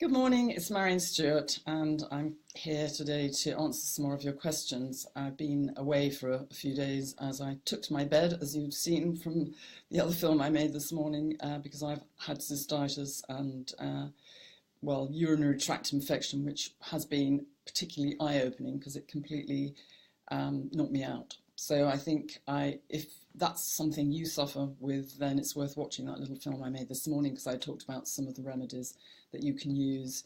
Good morning, it's Maryon Stewart, and I'm here today to answer some more of your questions. I've been away for a few days as I took to my bed, as you've seen from the other film I made this morning, because I've had cystitis and, urinary tract infection, which has been particularly eye-opening because it completely knocked me out. So I think if that's something you suffer with, then it's worth watching that little film I made this morning, because I talked about some of the remedies that you can use,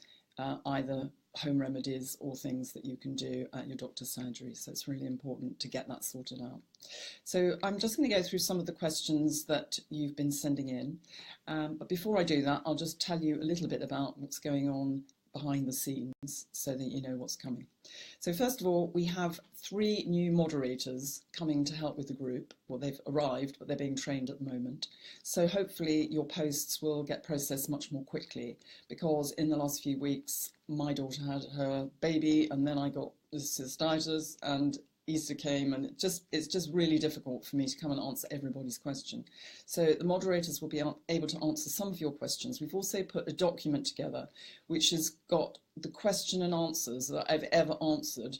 either home remedies or things that you can do at your doctor's surgery. So it's really important to get that sorted out. So I'm just going to go through some of the questions that you've been sending in. But before I do that, I'll just tell you a little bit about what's going on behind the scenes so that you know what's coming. So first of all, we have 3 new moderators coming to help with the group. Well, they've arrived, but they're being trained at the moment. So hopefully your posts will get processed much more quickly, because in the last few weeks, my daughter had her baby and then I got the cystitis and Easter came, and it's just really difficult for me to come and answer everybody's question. So the moderators will be able to answer some of your questions. We've also put a document together which has got the question and answers that I've ever answered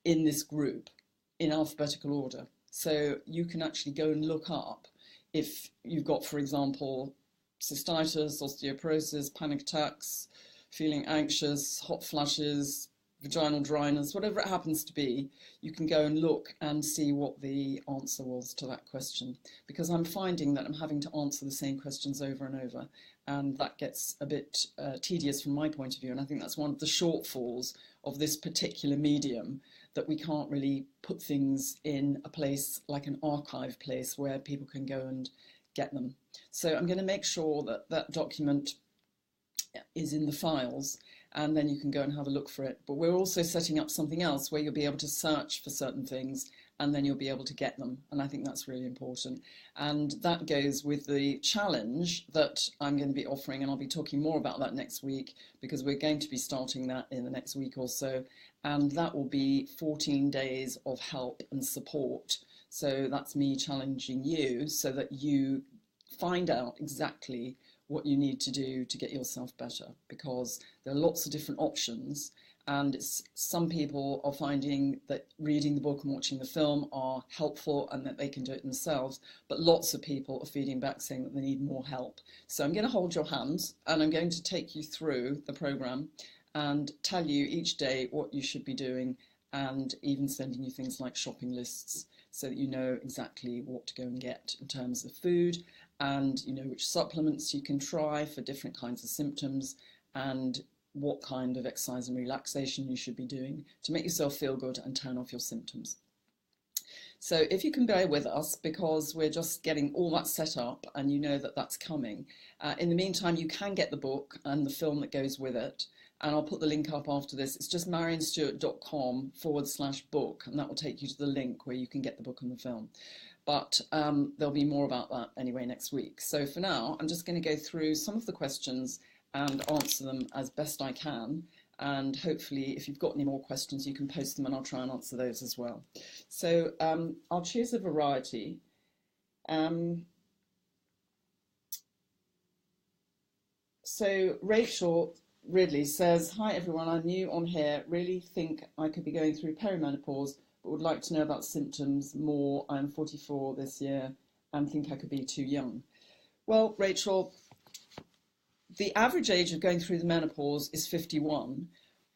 in this group in alphabetical order. So you can actually go and look up if you've got, for example, cystitis, osteoporosis, panic attacks, feeling anxious, hot flushes, vaginal dryness, whatever it happens to be, you can go and look and see what the answer was to that question. Because I'm finding that I'm having to answer the same questions over and over, and that gets a bit tedious from my point of view. And I think that's one of the shortfalls of this particular medium, that we can't really put things in a place like an archive place where people can go and get them. So I'm going to make sure that that document is in the files, and then you can go and have a look for it. But we're also setting up something else where you'll be able to search for certain things and then you'll be able to get them. And I think that's really important. And that goes with the challenge that I'm going to be offering, and I'll be talking more about that next week, because we're going to be starting that in the next week or so. And that will be 14 days of help and support. So that's me challenging you so that you find out exactly what you need to do to get yourself better, because there are lots of different options, and some people are finding that reading the book and watching the film are helpful and that they can do it themselves, but lots of people are feeding back saying that they need more help. So I'm going to hold your hands and I'm going to take you through the program and tell you each day what you should be doing, and even sending you things like shopping lists so that you know exactly what to go and get in terms of food, and you know which supplements you can try for different kinds of symptoms, and what kind of exercise and relaxation you should be doing to make yourself feel good and turn off your symptoms. So if you can bear with us, because we're just getting all that set up and you know that that's coming. In the meantime, you can get the book and the film that goes with it. And I'll put the link up after this. It's just MaryonStewart.com/book, and that will take you to the link where you can get the book and the film. But there'll be more about that anyway next week. So for now, I'm just going to go through some of the questions and answer them as best I can. And hopefully, if you've got any more questions, you can post them and I'll try and answer those as well. So I'll choose a variety. So Rachel Ridley says, "Hi everyone, I'm new on here. Really think I could be going through perimenopause, but would like to know about symptoms more. I'm 44 this year and think I could be too young." Well, Rachel, the average age of going through the menopause is 51,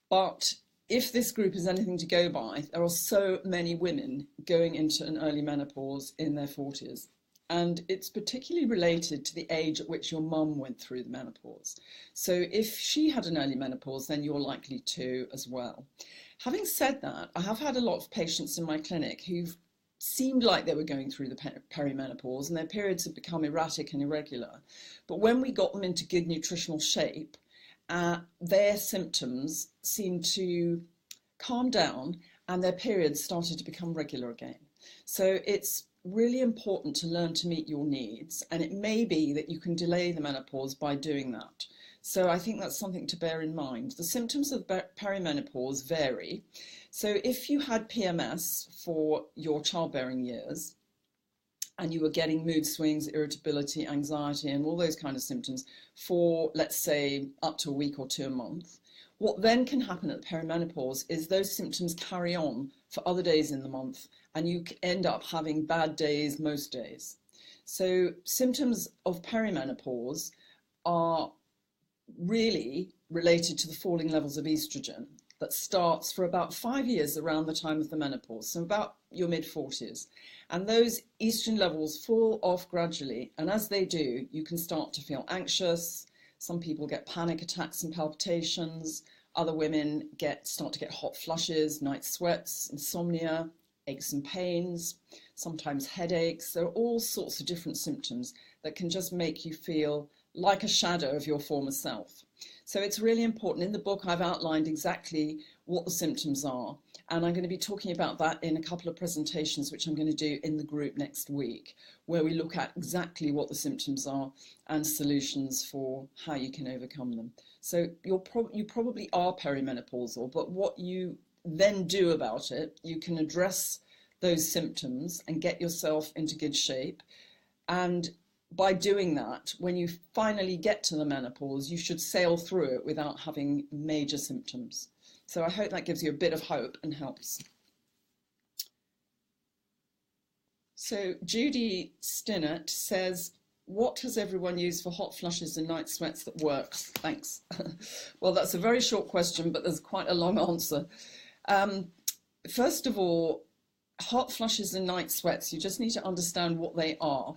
but if this group is anything to go by, there are so many women going into an early menopause in their 40s. And it's particularly related to the age at which your mum went through the menopause. So if she had an early menopause, then you're likely to as well. Having said that, I have had a lot of patients in my clinic who've seemed like they were going through the perimenopause, and their periods have become erratic and irregular. But when we got them into good nutritional shape, their symptoms seemed to calm down and their periods started to become regular again. So it's really important to learn to meet your needs, and it may be that you can delay the menopause by doing that. So I think that's something to bear in mind. The symptoms of perimenopause vary. So if you had PMS for your childbearing years, and you were getting mood swings, irritability, anxiety, and all those kind of symptoms for, let's say, up to a week or two a month, what then can happen at perimenopause is those symptoms carry on for other days in the month, and you end up having bad days most days. So symptoms of perimenopause are really related to the falling levels of estrogen that starts for about 5 years around the time of the menopause, so about your mid-40s. And those estrogen levels fall off gradually, and as they do, you can start to feel anxious. Some people get panic attacks and palpitations. Other women start to get hot flushes, night sweats, insomnia, aches and pains, sometimes headaches. There are all sorts of different symptoms that can just make you feel like a shadow of your former self. So it's really important. In the book, I've outlined exactly what the symptoms are, and I'm going to be talking about that in a couple of presentations, which I'm going to do in the group next week, where we look at exactly what the symptoms are and solutions for how you can overcome them. So you probably are perimenopausal, but what you then do about it, you can address those symptoms and get yourself into good shape. And by doing that, when you finally get to the menopause, you should sail through it without having major symptoms. So I hope that gives you a bit of hope and helps. So Judy Stinnett says, what has everyone used for hot flushes and night sweats that works? Thanks. Well, that's a very short question, but there's quite a long answer. First of all, hot flushes and night sweats, you just need to understand what they are.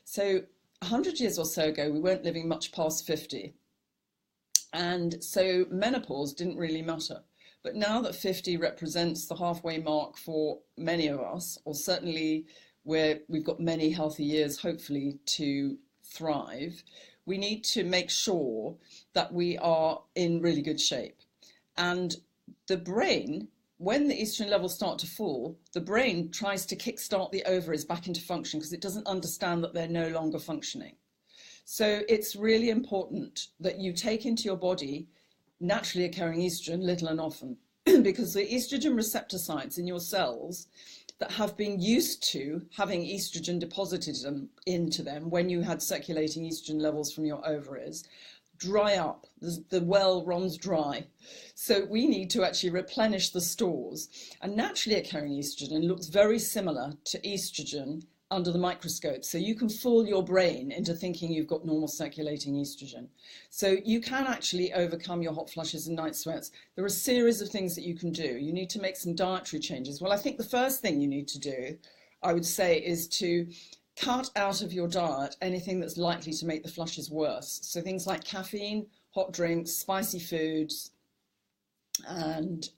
So 100 years or so ago, we weren't living much past 50. And so menopause didn't really matter. But now that 50 represents the halfway mark for many of us, or certainly where we've got many healthy years, hopefully, to thrive, we need to make sure that we are in really good shape. And the brain, when the estrogen levels start to fall, the brain tries to kickstart the ovaries back into function because it doesn't understand that they're no longer functioning. So it's really important that you take into your body naturally occurring estrogen, little and often, because the estrogen receptor sites in your cells that have been used to having estrogen deposited into them when you had circulating estrogen levels from your ovaries dry up. The well runs dry. So we need to actually replenish the stores. And naturally occurring estrogen looks very similar to estrogen under the microscope. So you can fool your brain into thinking you've got normal circulating estrogen. So you can actually overcome your hot flushes and night sweats. There are a series of things that you can do. You need to make some dietary changes. Well, I think the first thing you need to do, I would say, is to cut out of your diet anything that's likely to make the flushes worse. So things like caffeine, hot drinks, spicy foods, and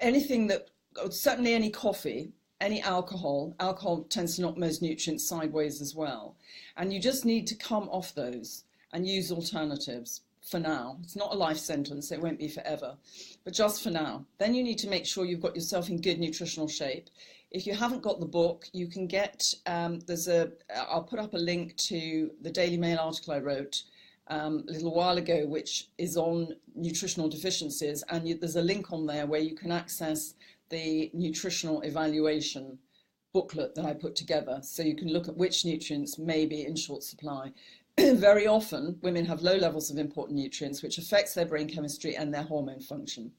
anything that, certainly any coffee, any alcohol. Alcohol tends to knock most nutrients sideways as well. And you just need to come off those and use alternatives for now. It's not a life sentence, it won't be forever, but just for now. Then you need to make sure you've got yourself in good nutritional shape. If you haven't got the book, you can get, I'll put up a link to the Daily Mail article I wrote a little while ago, which is on nutritional deficiencies, and there's a link on there where you can access the nutritional evaluation booklet that I put together, so you can look at which nutrients may be in short supply. Very often, women have low levels of important nutrients, which affects their brain chemistry and their hormone function.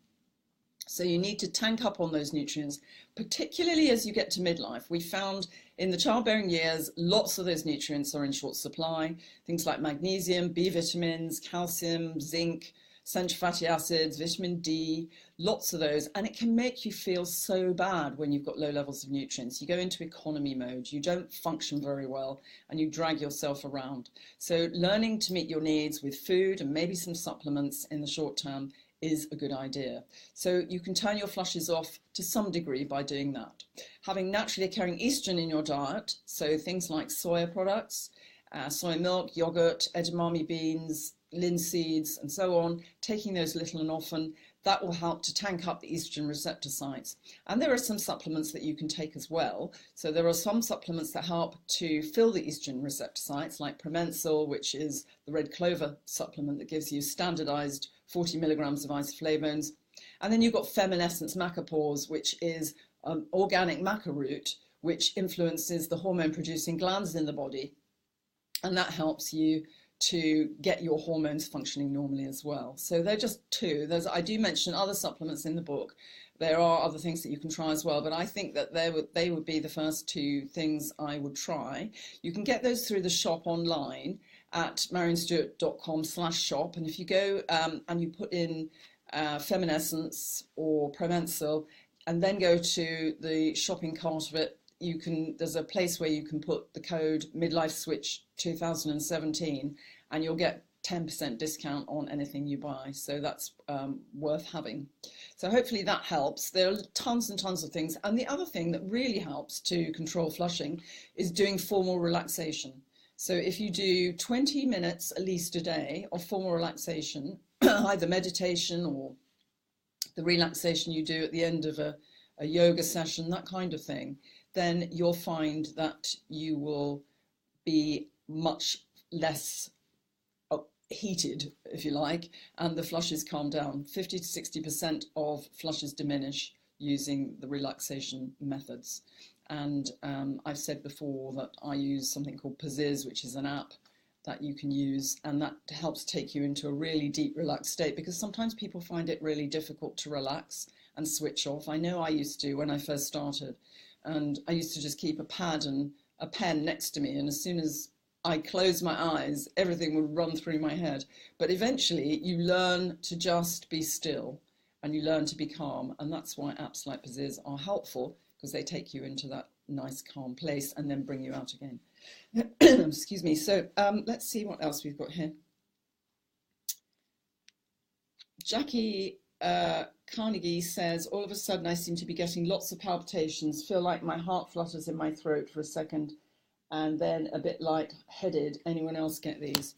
So you need to tank up on those nutrients, particularly as you get to midlife. We found in the childbearing years, lots of those nutrients are in short supply. Things like magnesium, B vitamins, calcium, zinc, essential fatty acids, vitamin D, lots of those. And it can make you feel so bad when you've got low levels of nutrients. You go into economy mode, you don't function very well, and you drag yourself around. So learning to meet your needs with food and maybe some supplements in the short term is a good idea. So you can turn your flushes off to some degree by doing that. Having naturally occurring estrogen in your diet, so things like soya products, soy milk, yogurt, edamame beans, linseeds, and so on, taking those little and often, that will help to tank up the estrogen receptor sites. And there are some supplements that you can take as well. So there are some supplements that help to fill the estrogen receptor sites, like Promensal, which is the red clover supplement that gives you standardized 40 milligrams of isoflavones. And then you've got Feminescence Maca Pores, which is organic maca root, which influences the hormone producing glands in the body. And that helps you to get your hormones functioning normally as well. So they're just two. I do mention other supplements in the book. There are other things that you can try as well, but I think that they would be the first two things I would try. You can get those through the shop online at MaryonStewart.com/shop. And if you go and you put in Feminescence or Promensil and then go to the shopping cart of it, there's a place where you can put the code Midlife Switch 2017 and you'll get 10% discount on anything you buy. So that's worth having. So hopefully that helps. There are tons and tons of things. And the other thing that really helps to control flushing is doing formal relaxation. So if you do 20 minutes at least a day of formal relaxation, either meditation or the relaxation you do at the end of a yoga session, that kind of thing, then you'll find that you will be much less heated, if you like, and the flushes calm down. 50 to 60% of flushes diminish using the relaxation methods. And I've said before that I use something called Pazizz, which is an app that you can use, and that helps take you into a really deep relaxed state, because sometimes people find it really difficult to relax and switch off. I know I used to when I first started, and I used to just keep a pad and a pen next to me, and as soon as I closed my eyes, everything would run through my head. But eventually you learn to just be still and you learn to be calm, and that's why apps like Pazizz are helpful, because they take you into that nice calm place and then bring you out again. Excuse me. So let's see what else we've got here. Jackie Carnegie says, all of a sudden I seem to be getting lots of palpitations, feel like my heart flutters in my throat for a second, and then a bit light-headed. Anyone else get these?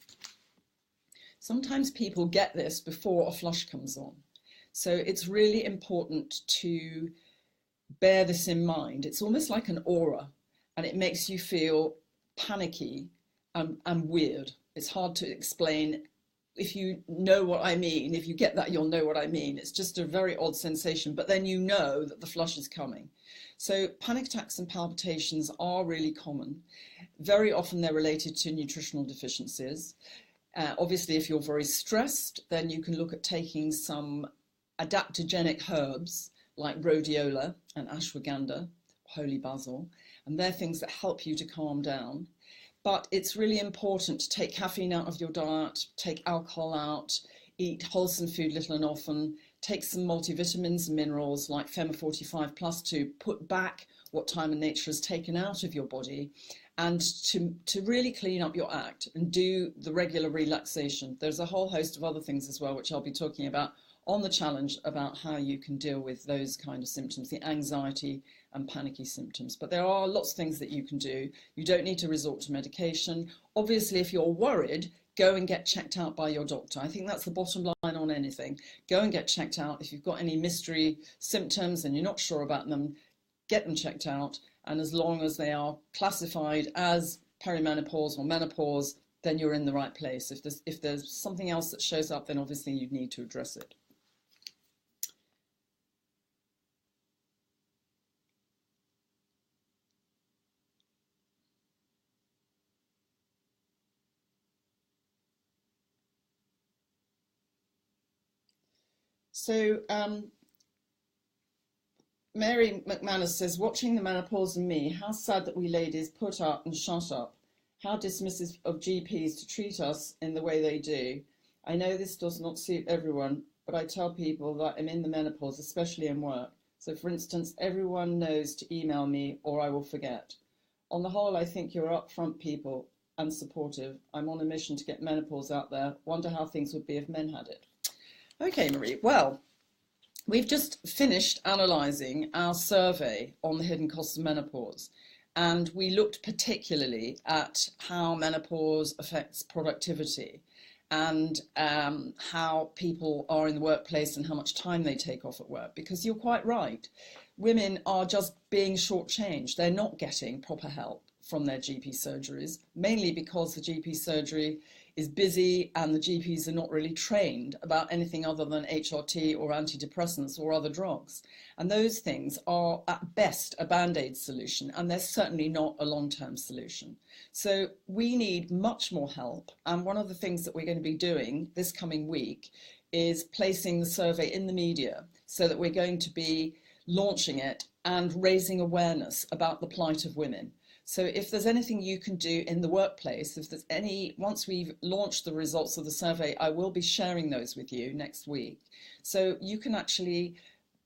Sometimes people get this before a flush comes on. So it's really important to bear this in mind. It's almost like an aura, and it makes you feel panicky and weird. It's hard to explain. If you know what I mean, if you get that, you'll know what I mean. It's just a very odd sensation, but then you know that the flush is coming. So panic attacks and palpitations are really common. Very often they're related to nutritional deficiencies. Obviously, if you're very stressed, then you can look at taking some adaptogenic herbs like rhodiola and ashwagandha, holy basil, and they're things that help you to calm down. But it's really important to take caffeine out of your diet, take alcohol out, eat wholesome food little and often, take some multivitamins and minerals like Fema 45 Plus to put back what time and nature has taken out of your body, and to really clean up your act and do the regular relaxation. There's a whole host of other things as well, which I'll be talking about on the challenge, about how you can deal with those kind of symptoms, the anxiety and panicky symptoms. But there are lots of things that you can do. You don't need to resort to medication. Obviously, if you're worried, go and get checked out by your doctor. I think that's the bottom line on anything. Go and get checked out. If you've got any mystery symptoms and you're not sure about them, get them checked out. And as long as they are classified as perimenopause or menopause, then you're in the right place. If there's something else that shows up, then obviously you'd need to address it. So Mary McManus says, watching the menopause in me, how sad that we ladies put up and shut up. How dismissive of GPs to treat us in the way they do. I know this does not suit everyone, but I tell people that I'm in the menopause, especially in work. So for instance, everyone knows to email me or I will forget. On the whole, I think you're upfront people and supportive. I'm on a mission to get menopause out there. Wonder how things would be if men had it. Okay, Marie. Well, we've just finished analysing our survey on the hidden costs of menopause, and we looked particularly at how menopause affects productivity and how people are in the workplace and how much time they take off at work, because you're quite right. Women are just being shortchanged. They're not getting proper help from their GP surgeries, mainly because the GP surgery is busy and the GPs are not really trained about anything other than HRT or antidepressants or other drugs. And those things are at best a band-aid solution, and they're certainly not a long-term solution. So we need much more help. And one of the things that we're going to be doing this coming week is placing the survey in the media, so that we're going to be launching it and raising awareness about the plight of women. So if there's anything you can do in the workplace, if there's any, once we've launched the results of the survey, I will be sharing those with you next week. So you can actually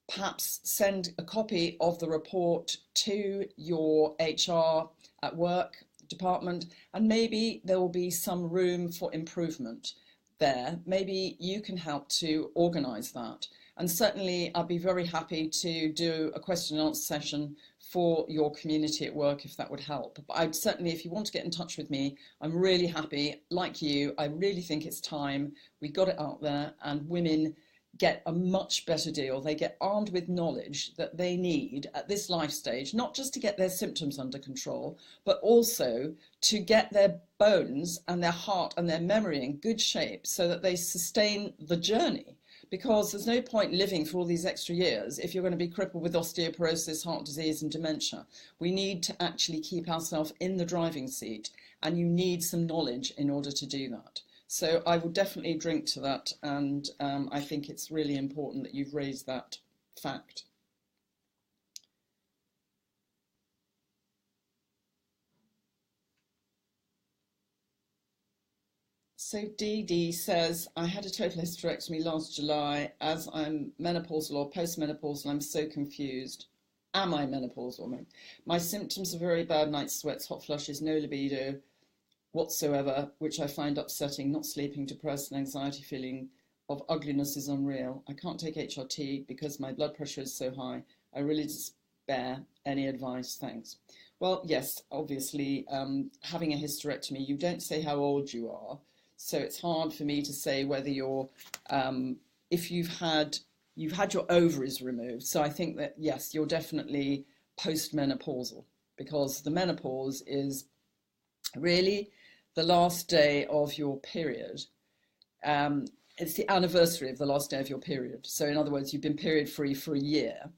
perhaps send a copy of the report to your HR at work department, and maybe there will be some room for improvement there. Maybe you can help to organise that. And certainly I'd be very happy to do a question and answer session for your community at work if that would help. But I'd certainly, if you want to get in touch with me, I'm really happy. Like you, I really think it's time we got it out there and women get a much better deal. They get armed with knowledge that they need at this life stage, not just to get their symptoms under control, but also to get their bones and their heart and their memory in good shape so that they sustain the journey. Because there's no point living for all these extra years if you're going to be crippled with osteoporosis, heart disease and dementia. We need to actually keep ourselves in the driving seat, and you need some knowledge in order to do that. So I will definitely drink to that, and I think it's really important that you've raised that fact. So DD says, I had a total hysterectomy last July. As I'm menopausal or postmenopausal, I'm so confused. Am I menopausal? My symptoms are very bad night sweats, hot flushes, no libido whatsoever, which I find upsetting. Not sleeping, depressed, and anxiety, feeling of ugliness is unreal. I can't take HRT because my blood pressure is so high. I really despair. Any advice? Thanks. Well, yes, obviously, having a hysterectomy, you don't say how old you are. So it's hard for me to say whether you're, if you've had your ovaries removed. So I think that, yes, you're definitely postmenopausal, because the menopause is really the last day of your period. It's the anniversary of the last day of your period. So in other words, you've been period free for a year.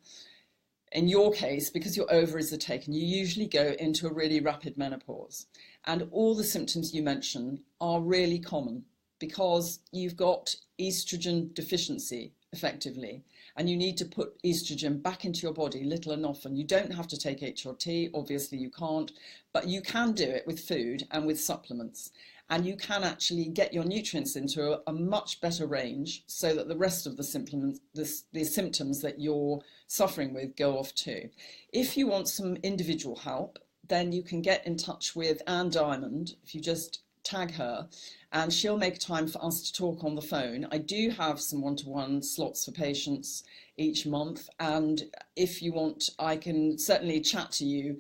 In your case, because your ovaries are taken, you usually go into a really rapid menopause. And all the symptoms you mention are really common because you've got estrogen deficiency, effectively, and you need to put estrogen back into your body little and often. You don't have to take HRT, obviously you can't, but you can do it with food and with supplements. And you can actually get your nutrients into a much better range so that the rest of the symptoms that you're suffering with go off too. If you want some individual help, then you can get in touch with Anne Diamond. If you just tag her, and she'll make time for us to talk on the phone. I do have some one-to-one slots for patients each month, and if you want, I can certainly chat to you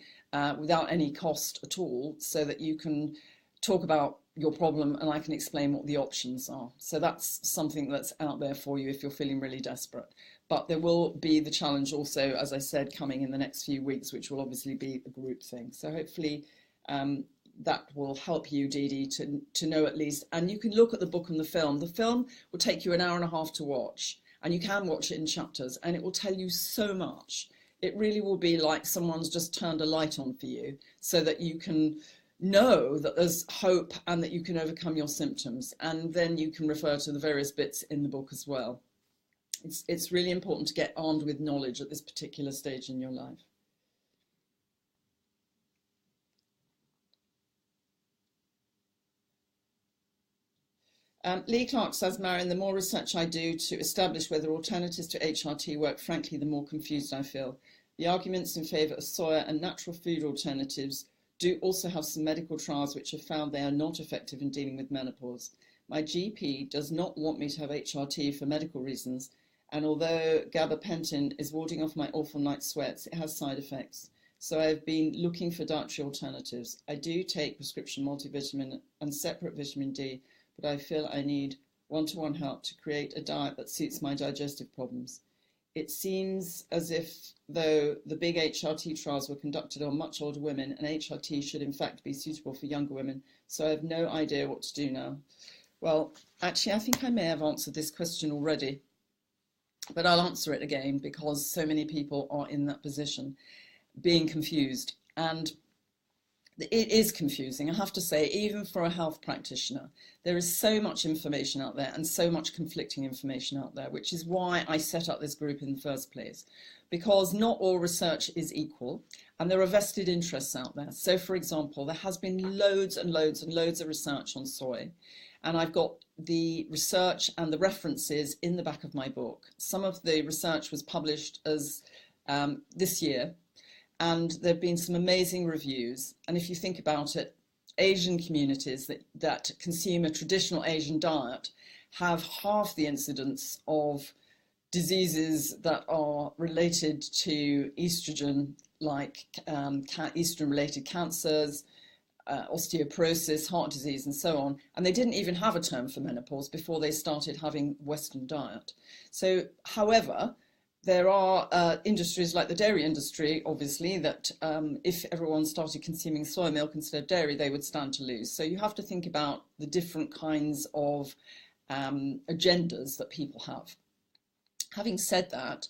without any cost at all, so that you can talk about your problem and I can explain what the options are. So that's something that's out there for you if you're feeling really desperate. But there will be the challenge also, as I said, coming in the next few weeks, which will obviously be a group thing. So hopefully that will help you, Dee Dee, to know at least. And you can look at the book and the film. The film will take you an hour and a half to watch, and you can watch it in chapters, and it will tell you so much. It really will be like someone's just turned a light on for you so that you can know that there's hope and that you can overcome your symptoms. And then you can refer to the various bits in the book as well. It's really important to get armed with knowledge at this particular stage in your life. Lee Clark says, Marion, the more research I do to establish whether alternatives to HRT work, frankly, the more confused I feel. The arguments in favour of soya and natural food alternatives do also have some medical trials which have found they are not effective in dealing with menopause. My GP does not want me to have HRT for medical reasons, and although gabapentin is warding off my awful night sweats, it has side effects. So I've been looking for dietary alternatives. I do take prescription multivitamin and separate vitamin D, but I feel I need one-to-one help to create a diet that suits my digestive problems. It seems as if, though the big HRT trials were conducted on much older women, and HRT should in fact be suitable for younger women, so I have no idea what to do now. Well, actually, I think I may have answered this question already, but I'll answer it again because so many people are in that position, being confused. And it is confusing, I have to say, even for a health practitioner. There is so much information out there and so much conflicting information out there, which is why I set up this group in the first place, because not all research is equal and there are vested interests out there. So, for example, there has been loads and loads and loads of research on soy, and I've got the research and the references in the back of my book. Some of the research was published as this year, and there have been some amazing reviews. And if you think about it, Asian communities that consume a traditional Asian diet have half the incidence of diseases that are related to estrogen, like estrogen-related cancers, osteoporosis, heart disease, and so on. And they didn't even have a term for menopause before they started having Western diet. So, however, there are industries like the dairy industry, obviously, that if everyone started consuming soy milk instead of dairy, they would stand to lose. So you have to think about the different kinds of agendas that people have. Having said that,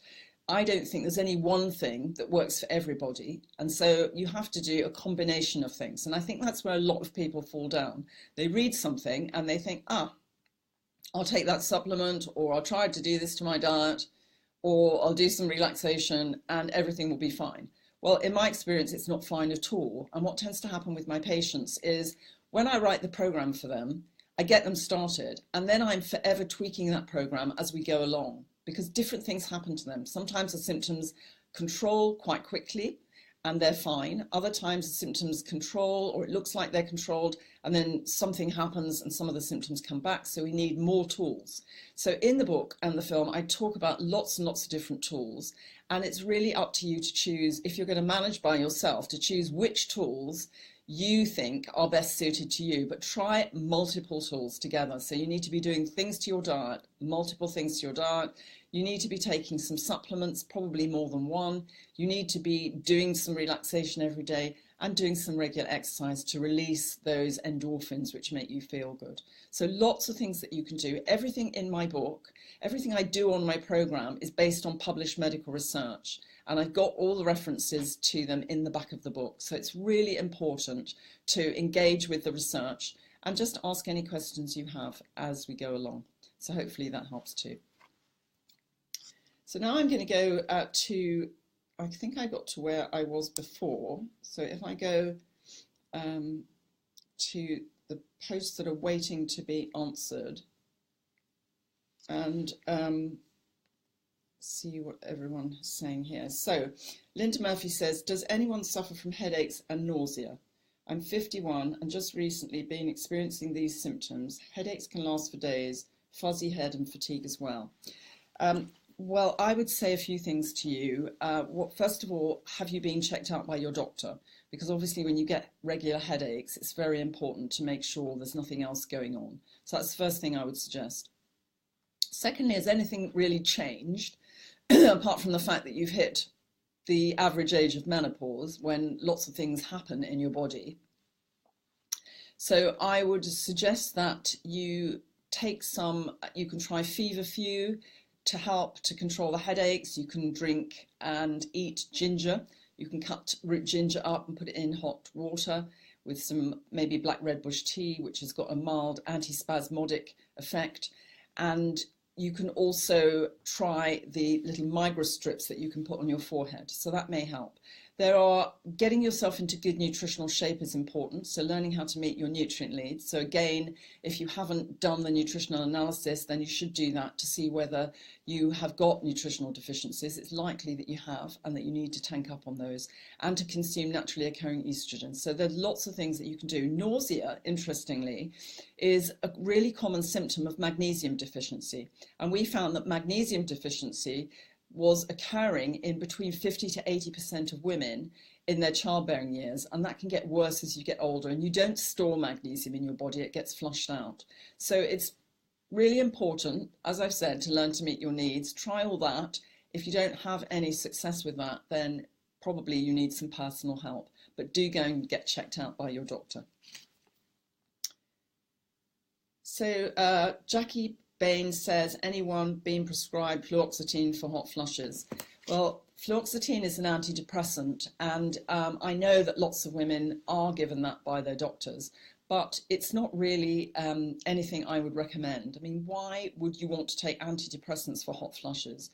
I don't think there's any one thing that works for everybody. And so you have to do a combination of things. And I think that's where a lot of people fall down. They read something and they think, I'll take that supplement, or I'll try to do this to my diet, or I'll do some relaxation and everything will be fine. Well, in my experience, it's not fine at all. And what tends to happen with my patients is when I write the program for them, I get them started, and then I'm forever tweaking that program as we go along, because different things happen to them. Sometimes the symptoms control quite quickly and they're fine. Other times the symptoms control, or it looks like they're controlled, and then something happens and some of the symptoms come back. So we need more tools. So in the book and the film, I talk about lots and lots of different tools. And it's really up to you to choose, if you're going to manage by yourself, to choose which tools you think are best suited to you, but try multiple tools together. So you need to be doing things to your diet, multiple things to your diet. You need to be taking some supplements, probably more than one. You need to be doing some relaxation every day and doing some regular exercise to release those endorphins which make you feel good. So lots of things that you can do. Everything in my book, everything I do on my program is based on published medical research. And I've got all the references to them in the back of the book. So it's really important to engage with the research and just ask any questions you have as we go along. So hopefully that helps too. So now I'm going to go I think I got to where I was before. So if I go to the posts that are waiting to be answered, and see what everyone is saying here. So Linda Murphy says, does anyone suffer from headaches and nausea? I'm 51 and just recently been experiencing these symptoms. Headaches can last for days, fuzzy head and fatigue as well. Well, I would say a few things to you. First of all, have you been checked out by your doctor? Because obviously when you get regular headaches, it's very important to make sure there's nothing else going on. So that's the first thing I would suggest. Secondly, has anything really changed, apart from the fact that you've hit the average age of menopause when lots of things happen in your body? So I would suggest that you take you can try feverfew to help to control the headaches. You can drink and eat ginger. You can cut root ginger up and put it in hot water with some maybe black red bush tea, which has got a mild antispasmodic effect. And you can also try the little migra strips that you can put on your forehead. So that may help. Getting yourself into good nutritional shape is important. So learning how to meet your nutrient needs. So again, if you haven't done the nutritional analysis, then you should do that to see whether you have got nutritional deficiencies. It's likely that you have and that you need to tank up on those, and to consume naturally occurring estrogen. So there's lots of things that you can do. Nausea, interestingly, is a really common symptom of magnesium deficiency. And we found that magnesium deficiency was occurring in between 50 to 80% of women in their childbearing years, and that can get worse as you get older, and you don't store magnesium in your body, it gets flushed out. So it's really important, as I've said, to learn to meet your needs. Try all that. If you don't have any success with that, then probably you need some personal help, but do go and get checked out by your doctor. So Jackie Bain says, anyone being prescribed fluoxetine for hot flushes? Well, fluoxetine is an antidepressant, and I know that lots of women are given that by their doctors, but it's not really anything I would recommend. I mean, why would you want to take antidepressants for hot flushes?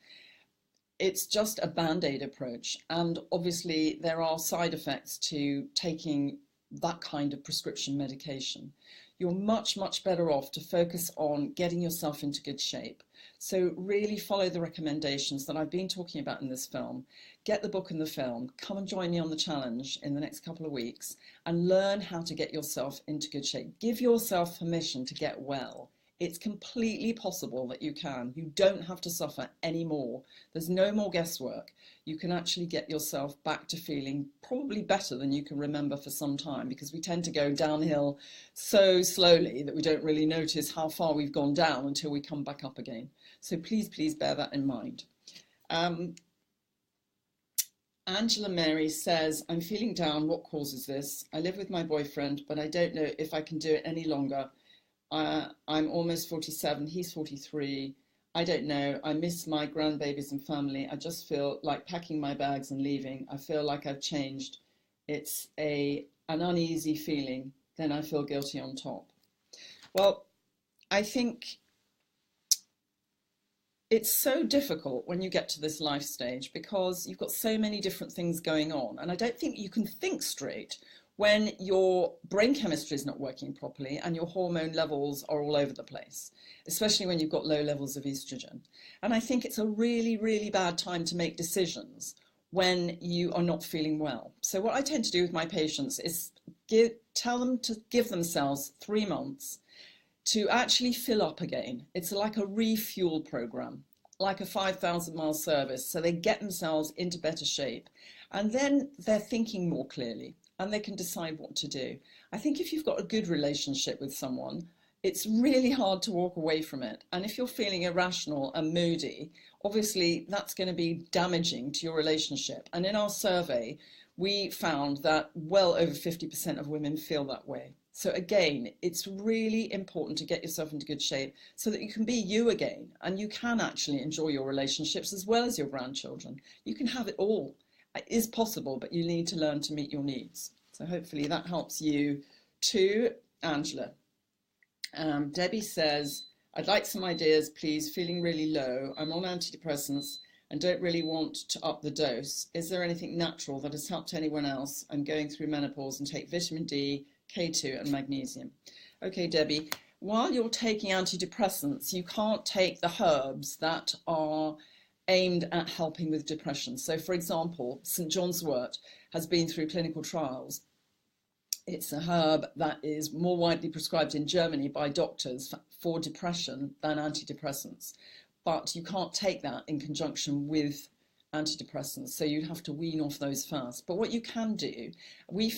It's just a band-aid approach, and obviously there are side effects to taking that kind of prescription medication. You're much, much better off to focus on getting yourself into good shape. So really follow the recommendations that I've been talking about in this film. Get the book and the film, come and join me on the challenge in the next couple of weeks and learn how to get yourself into good shape. Give yourself permission to get well. It's completely possible that you can. You don't have to suffer anymore. There's no more guesswork. You can actually get yourself back to feeling probably better than you can remember for some time, because we tend to go downhill so slowly that we don't really notice how far we've gone down until we come back up again. So please, please bear that in mind. Angela Mary says, I'm feeling down. What causes this? I live with my boyfriend, but I don't know if I can do it any longer. I'm almost 47, he's 43. I don't know. I miss my grandbabies and family. I just feel like packing my bags and leaving. I feel like I've changed. It's an uneasy feeling. Then I feel guilty on top. Well, I think it's so difficult when you get to this life stage because you've got so many different things going on. And I don't think you can think straight when your brain chemistry is not working properly and your hormone levels are all over the place, especially when you've got low levels of estrogen. And I think it's a really, really bad time to make decisions when you are not feeling well. So what I tend to do with my patients is tell them to give themselves 3 months to actually fill up again. It's like a refuel program, like a 5,000-mile service. So they get themselves into better shape and then they're thinking more clearly, and they can decide what to do. I think if you've got a good relationship with someone, it's really hard to walk away from it. And if you're feeling irrational and moody, obviously that's going to be damaging to your relationship. And in our survey, we found that well over 50% of women feel that way. So again, it's really important to get yourself into good shape so that you can be you again, and you can actually enjoy your relationships as well as your grandchildren. You can have it all. It is possible, but you need to learn to meet your needs. So hopefully that helps you too, Angela. Debbie says, I'd like some ideas, please. Feeling really low. I'm on antidepressants and don't really want to up the dose. Is there anything natural that has helped anyone else? I'm going through menopause and take vitamin D, K2 and magnesium. Okay, Debbie, while you're taking antidepressants, you can't take the herbs that are aimed at helping with depression. So for example, St. John's wort has been through clinical trials. It's a herb that is more widely prescribed in Germany by doctors for depression than antidepressants. But you can't take that in conjunction with antidepressants, so you'd have to wean off those first. But what you can do, we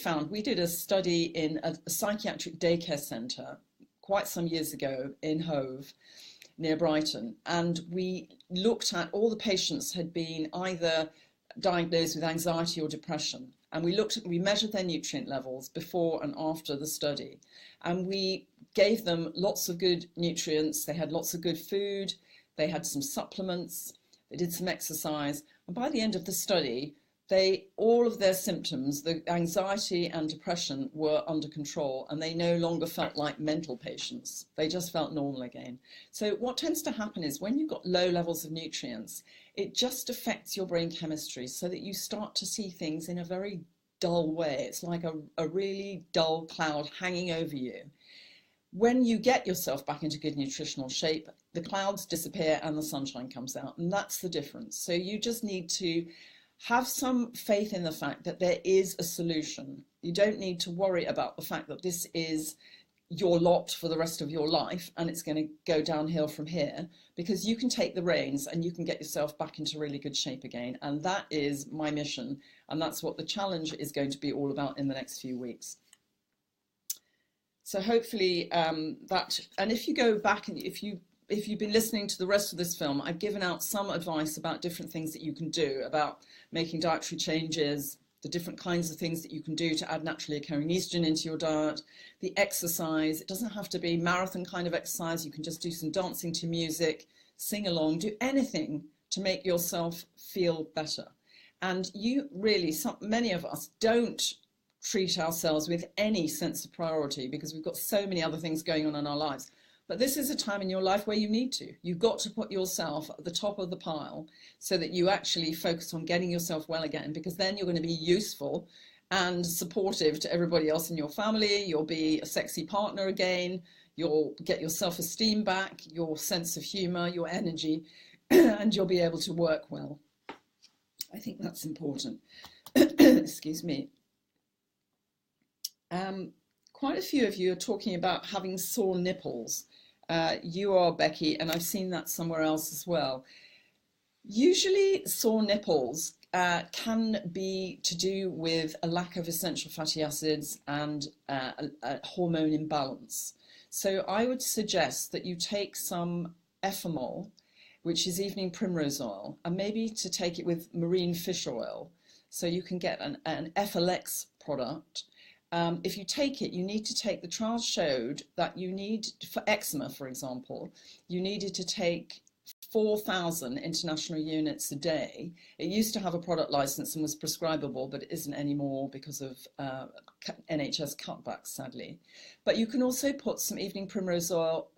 did a study in a psychiatric daycare centre quite some years ago in Hove, near Brighton, and we looked at all the patients had been either diagnosed with anxiety or depression, and we measured their nutrient levels before and after the study, and we gave them lots of good nutrients. They had lots of good food, they had some supplements, they did some exercise, and by the end of the study, all of their symptoms, the anxiety and depression, were under control, and they no longer felt like mental patients. They just felt normal again. So what tends to happen is when you've got low levels of nutrients, it just affects your brain chemistry so that you start to see things in a very dull way. It's like a really dull cloud hanging over you. When you get yourself back into good nutritional shape, the clouds disappear and the sunshine comes out, and that's the difference. So you just need to have some faith in the fact that there is a solution. You don't need to worry about the fact that this is your lot for the rest of your life and it's going to go downhill from here, because you can take the reins and you can get yourself back into really good shape again. And that is my mission, and that's what the challenge is going to be all about in the next few weeks. So hopefully and if you go back and if you if you've been listening to the rest of this film, I've given out some advice about different things that you can do, about making dietary changes, the different kinds of things that you can do to add naturally occurring estrogen into your diet, the exercise. It doesn't have to be marathon kind of exercise. You can just do some dancing to music, sing along, do anything to make yourself feel better. And you really, many of us don't treat ourselves with any sense of priority because we've got so many other things going on in our lives. But this is a time in your life where you need to. You've got to put yourself at the top of the pile so that you actually focus on getting yourself well again, because then you're going to be useful and supportive to everybody else in your family. You'll be a sexy partner again. You'll get your self-esteem back, your sense of humor, your energy, and you'll be able to work well. I think that's important. Excuse me. Quite a few of you are talking about having sore nipples. You are, Becky, and I've seen that somewhere else as well. Usually sore nipples can be to do with a lack of essential fatty acids and a hormone imbalance. So I would suggest that you take some Ephamol, which is evening primrose oil, and maybe to take it with marine fish oil. So you can get an FLX product. If you take it, you need to take, the trials showed that you need, for eczema, for example, you needed to take 4,000 international units a day. It used to have a product license and was prescribable, but it isn't anymore because of NHS cutbacks, sadly. But you can also put some evening primrose oil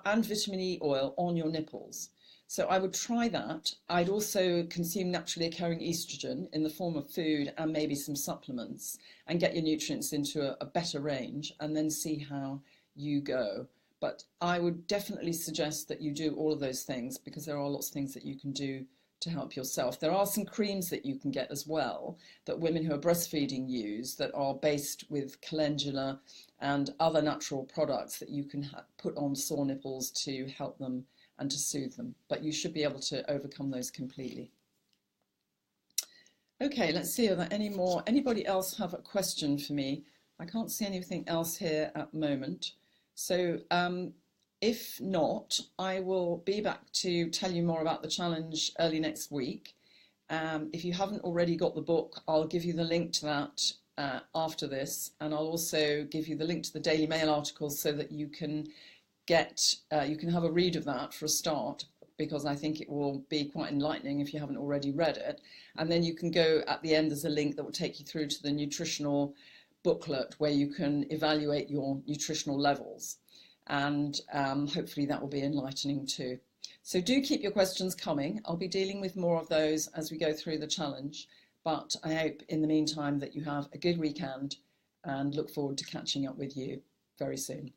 and vitamin E oil on your nipples. So I would try that. I'd also consume naturally occurring estrogen in the form of food and maybe some supplements and get your nutrients into a better range and then see how you go. But I would definitely suggest that you do all of those things because there are lots of things that you can do to help yourself. There are some creams that you can get as well that women who are breastfeeding use that are based with calendula and other natural products that you can put on sore nipples to help them and to soothe them, but you should be able to overcome those completely. Okay, let's see, are there any more? Anybody else have a question for me? I can't see anything else here at the moment. So if not, I will be back to tell you more about the challenge early next week. If you haven't already got the book, I'll give you the link to that after this, and I'll also give you the link to the Daily Mail articles so that you can you can have a read of that for a start, because I think it will be quite enlightening if you haven't already read it. And then you can go at the end, there's a link that will take you through to the nutritional booklet where you can evaluate your nutritional levels. And hopefully that will be enlightening too. So do keep your questions coming. I'll be dealing with more of those as we go through the challenge. But I hope in the meantime that you have a good weekend and look forward to catching up with you very soon.